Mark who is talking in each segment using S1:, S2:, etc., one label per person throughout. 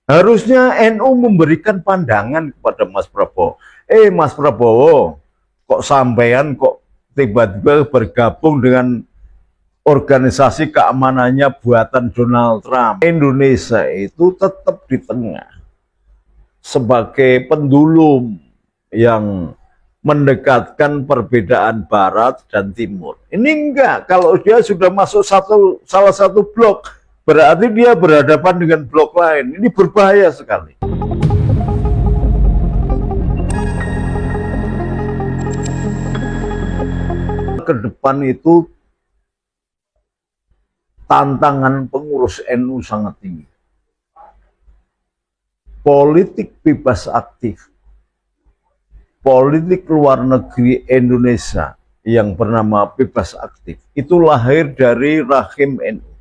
S1: Harusnya NU memberikan pandangan kepada Mas Prabowo. Mas Prabowo, kok sampean kok tiba-tiba bergabung dengan organisasi keamanannya buatan Donald Trump. Indonesia itu tetap di tengah sebagai pendulum yang mendekatkan perbedaan Barat dan Timur. Ini enggak, kalau dia sudah masuk salah satu blok, berarti dia berhadapan dengan blok lain. Ini berbahaya sekali. Ke depan itu tantangan pengurus NU sangat tinggi. Politik bebas aktif, politik luar negeri Indonesia yang bernama bebas aktif, itu lahir dari rahim NU.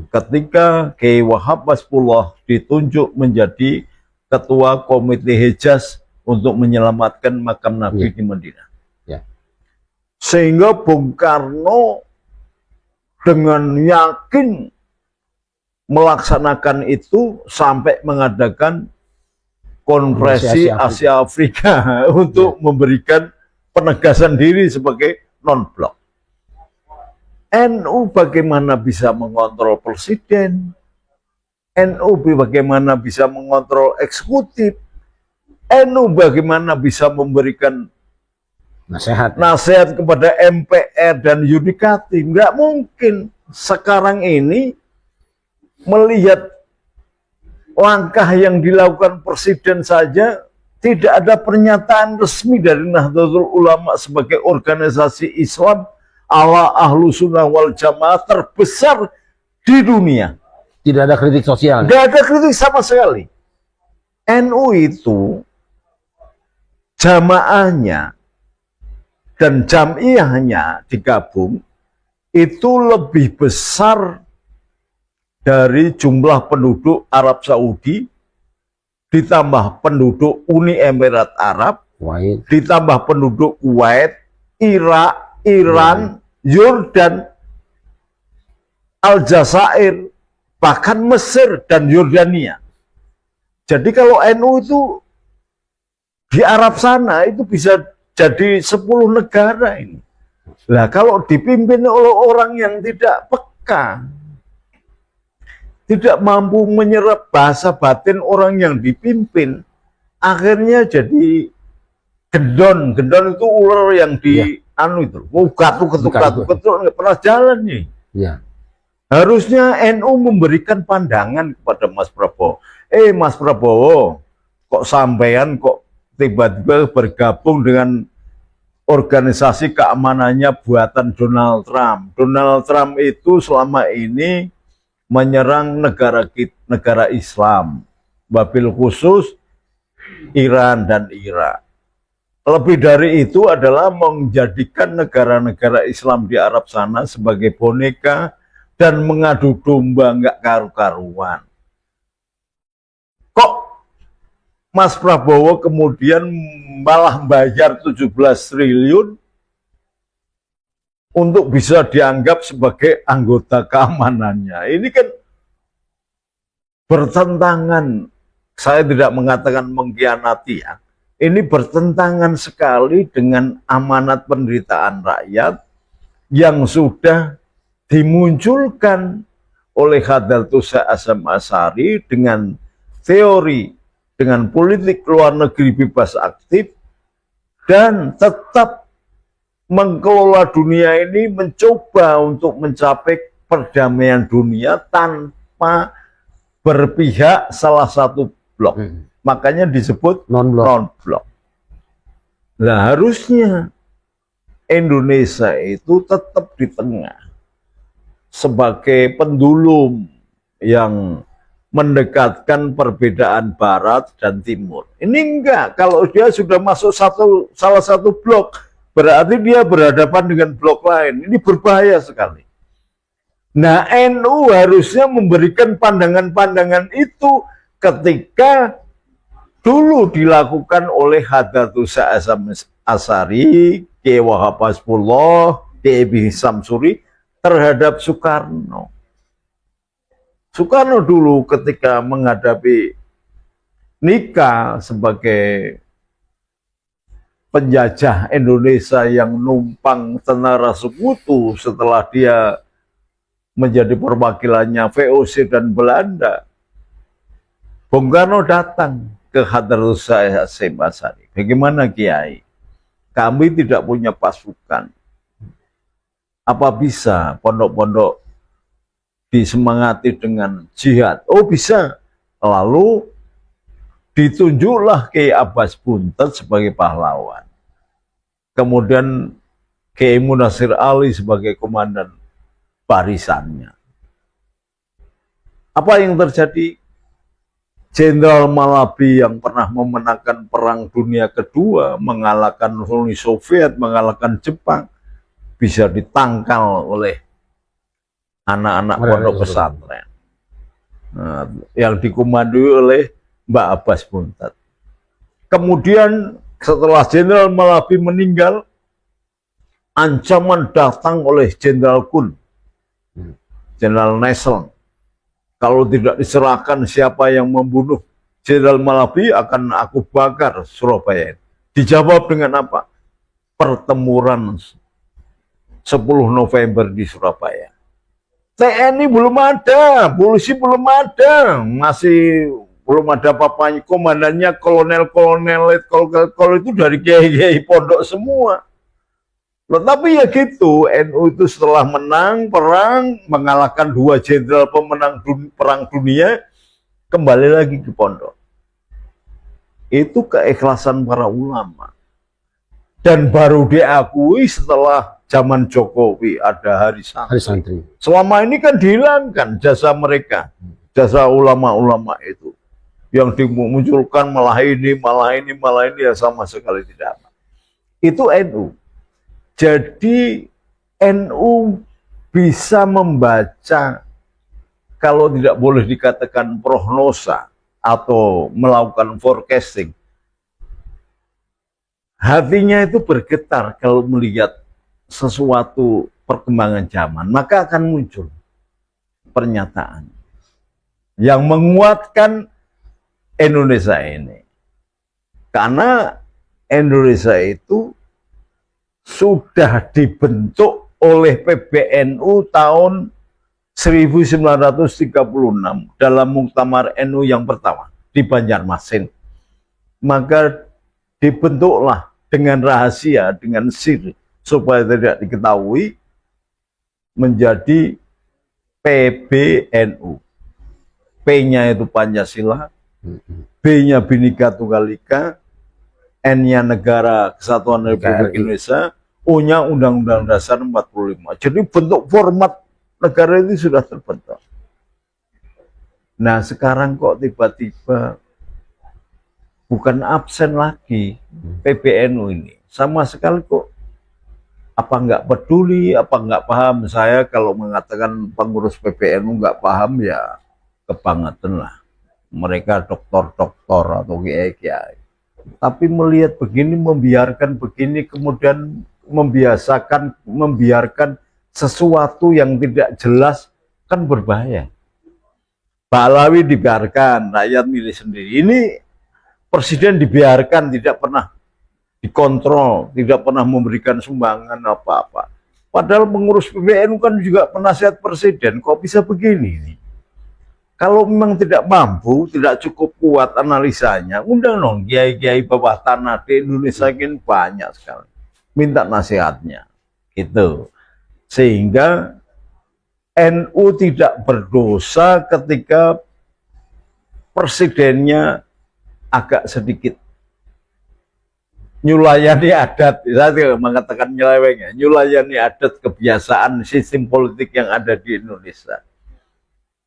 S1: Ketika Kiai Wahab Masbullah ditunjuk menjadi ketua komite Hejaz untuk menyelamatkan makam Nabi di Madinah. Sehingga Bung Karno dengan yakin melaksanakan itu sampai mengadakan konferensi Asia Afrika untuk memberikan penegasan diri sebagai non-blok. NU bagaimana bisa mengontrol presiden, NU bagaimana bisa mengontrol eksekutif, NU bagaimana bisa memberikan nasihat kepada MPR dan yudikatif. Nggak mungkin. Sekarang ini melihat langkah yang dilakukan presiden saja, tidak ada pernyataan resmi dari Nahdlatul Ulama sebagai organisasi Islam ala ahlu sunnah wal jamaah terbesar di dunia.
S2: Tidak ada kritik sosial.
S1: Tidak ada kritik sama sekali. NU itu jamaahnya dan jamiahnya digabung itu lebih besar dari jumlah penduduk Arab Saudi, ditambah penduduk Uni Emirat Arab, ditambah penduduk Kuwait, Irak, Iran, Yordan, Aljazair, bahkan Mesir dan Yordania. Jadi kalau NU itu di Arab sana itu bisa jadi 10 negara ini. Nah, kalau dipimpin oleh orang yang tidak peka, tidak mampu menyerap bahasa batin orang yang dipimpin, akhirnya jadi gendon. Gendon itu ular yang di anu itu, gatuk nggak pernah jalan nih. Harusnya NU memberikan pandangan kepada Mas Prabowo. Mas Prabowo, kok sampean kok tiba-tiba bergabung dengan organisasi keamanannya buatan Donald Trump. Donald Trump itu selama ini menyerang negara Islam, wabil khusus Iran dan Irak. Lebih dari itu adalah menjadikan negara-negara Islam di Arab sana sebagai boneka dan mengadu domba nggak karu-karuan. Kok Mas Prabowo kemudian malah bayar 17 triliun untuk bisa dianggap sebagai anggota keamanannya. Ini kan bertentangan, saya tidak mengatakan mengkhianati ya. Ini bertentangan sekali dengan amanat penderitaan rakyat yang sudah dimunculkan oleh Khadartus Hasyim Asy'ari dengan teori, dengan politik luar negeri bebas aktif, dan tetap mengelola dunia ini mencoba untuk mencapai perdamaian dunia tanpa berpihak salah satu blok. Makanya disebut non-blok. Nah, harusnya Indonesia itu tetap di tengah sebagai pendulum yang mendekatkan perbedaan Barat dan Timur. Ini enggak, kalau dia sudah masuk salah satu blok, berarti dia berhadapan dengan blok lain. Ini berbahaya sekali. Nah, NU harusnya memberikan pandangan-pandangan itu ketika dulu dilakukan oleh Khadartus Hasyim Asy'ari, Kiai Wahab Masbullah, Kiai Samsuri terhadap Soekarno. Soekarno dulu ketika menghadapi nikah sebagai penjajah Indonesia yang numpang tentara sekutu setelah dia menjadi perwakilannya VOC dan Belanda. Bung Karno datang ke Hadratus Syekh Hasyim. Bagaimana Kiai? Kami tidak punya pasukan. Apa bisa pondok-pondok disemangati dengan jihad? Oh bisa. Lalu ditunjuklah Kiai Abbas Buntet sebagai pahlawan. Kemudian Kiai Munasir Ali sebagai komandan barisannya. Apa yang terjadi? Jenderal Malabi yang pernah memenangkan Perang Dunia Kedua, mengalahkan Uni Soviet, mengalahkan Jepang, bisa ditangkal oleh anak-anak pondok pesantren. Nah, yang dikomandoi oleh Mbak Abbas Buntet. Kemudian setelah Jenderal Malabi meninggal, ancaman datang oleh Jenderal Kun, Jenderal Nesseln. Kalau tidak diserahkan siapa yang membunuh Jenderal Malabi akan aku bakar Surabaya. Dijawab dengan apa? Pertempuran 10 November di Surabaya. TNI belum ada, polisi belum ada, masih belum ada papanya. Komandannya kolonel-kolonel itu dari kiai-kiai pondok semua. Tetapi ya gitu, NU itu setelah menang perang, mengalahkan 2 jenderal pemenang perang dunia, kembali lagi ke pondok. Itu keikhlasan para ulama. Dan baru diakui setelah zaman Jokowi ada hari santri. Selama ini kan dihilangkan jasa mereka, jasa ulama-ulama itu. Yang dimunculkan malah ini ya sama sekali tidak ada. Itu NU. Jadi NU bisa membaca, kalau tidak boleh dikatakan prognosa atau melakukan forecasting, hatinya itu bergetar kalau melihat sesuatu perkembangan zaman, maka akan muncul pernyataan yang menguatkan Indonesia ini. Karena Indonesia itu sudah dibentuk oleh PBNU tahun 1936 dalam Muktamar NU yang pertama di Banjarmasin. Maka dibentuklah dengan rahasia, dengan sir, supaya tidak diketahui, menjadi PBNU. P-nya itu Pancasila, B-nya Bhinneka Tunggal Ika, N-nya Negara Kesatuan Republik Indonesia, O-nya Undang-Undang Dasar 45. Jadi bentuk format negara itu sudah terbentuk. Nah sekarang kok tiba-tiba bukan absen lagi PBNU ini. Sama sekali kok apa nggak peduli, apa nggak paham. Saya kalau mengatakan pengurus PBNU nggak paham ya kebangetan lah. Mereka doktor-doktor atau kiai-kiai. Tapi melihat begini, membiarkan begini, kemudian membiarkan sesuatu yang tidak jelas, kan berbahaya. Pahlawi dibiarkan, rakyat milih sendiri. Ini presiden dibiarkan, tidak pernah dikontrol, tidak pernah memberikan sumbangan apa-apa. Padahal pengurus PBNU kan juga penasihat presiden, kok bisa begini nih? Kalau memang tidak mampu, tidak cukup kuat analisanya, undang dong kiai-kiai bawah tanah di Indonesia ini banyak sekali. Minta nasihatnya. Gitu. Sehingga NU tidak berdosa ketika presidennya agak sedikit nyulayani adat. Saya mengatakan nyeleweng, nyulayani adat kebiasaan sistem politik yang ada di Indonesia.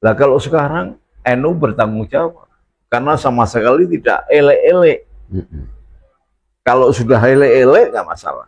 S1: Nah kalau sekarang NU bertanggung jawab karena sama sekali tidak elek-elek. Kalau sudah elek-elek nggak masalah.